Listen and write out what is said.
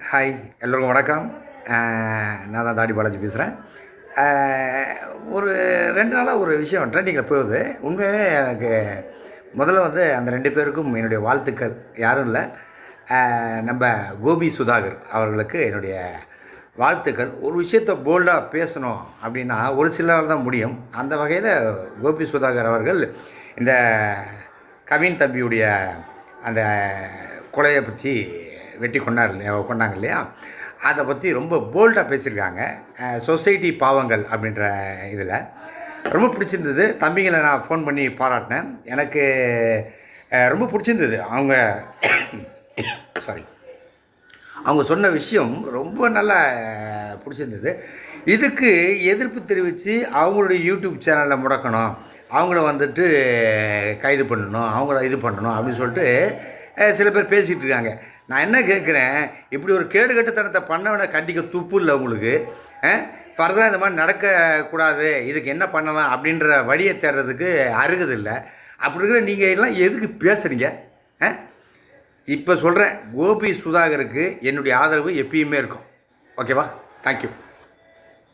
Hi, எல்லோருக்கும் வணக்கம். நான் தான் தாடி பாலாஜி பேசுகிறேன். ஒரு 2 நாளாக ஒரு விஷயம் ட்ரெண்டிங்கில் போகுது. உண்மையாகவே எனக்கு முதல்ல அந்த 2 பேருக்கும் என்னுடைய வாழ்த்துக்கள். யாரும் இல்லை, நம்ம கோபி சுதாகர் அவர்களுக்கு என்னுடைய வாழ்த்துக்கள். ஒரு விஷயத்தை போல்டாக பேசணும் அப்படின்னா ஒரு சிலரால் தான் முடியும். அந்த வகையில் கோபி சுதாகர் அவர்கள் இந்த கவின் தம்பியுடைய அந்த கொலையை பற்றி வெட்டி கொண்டாங்க இல்லையா, அதை பற்றி ரொம்ப போல்டாக பேசியிருக்காங்க. சொசைட்டி பாவங்கள் அப்படின்ற இதில் ரொம்ப பிடிச்சிருந்தது. தம்பிங்களை நான் ஃபோன் பண்ணி பாராட்டினேன். எனக்கு ரொம்ப பிடிச்சிருந்தது. அவங்க சொன்ன விஷயம் ரொம்ப நல்லா பிடிச்சிருந்தது. இதுக்கு எதிர்ப்பு தெரிவித்து அவங்களுடைய யூடியூப் சேனலில் முடக்கணும், அவங்கள கைது பண்ணணும், அவங்கள இது பண்ணணும் அப்படின்னு சொல்லிட்டு சில பேர் பேசிகிட்டு இருக்காங்க. நான் என்ன கேட்குறேன், இப்படி ஒரு கேடுகட்டுத்தனத்தை பண்ணவனை கண்டிக்க துப்பு இல்லை உங்களுக்கு? ஃபர்தராக இந்த மாதிரி நடக்கக்கூடாது, இதுக்கு என்ன பண்ணலாம் அப்படின்ற வழியை தேடுறதுக்கு அருகதில்லை. அப்படி இருக்கிற நீங்கள் எல்லாம் எதுக்கு பேசுகிறீங்க? இப்போ சொல்கிறேன், கோபி சுதாகருக்கு என்னுடைய ஆதரவு எப்பயுமே இருக்கும். ஓகேவா? தேங்க்யூ.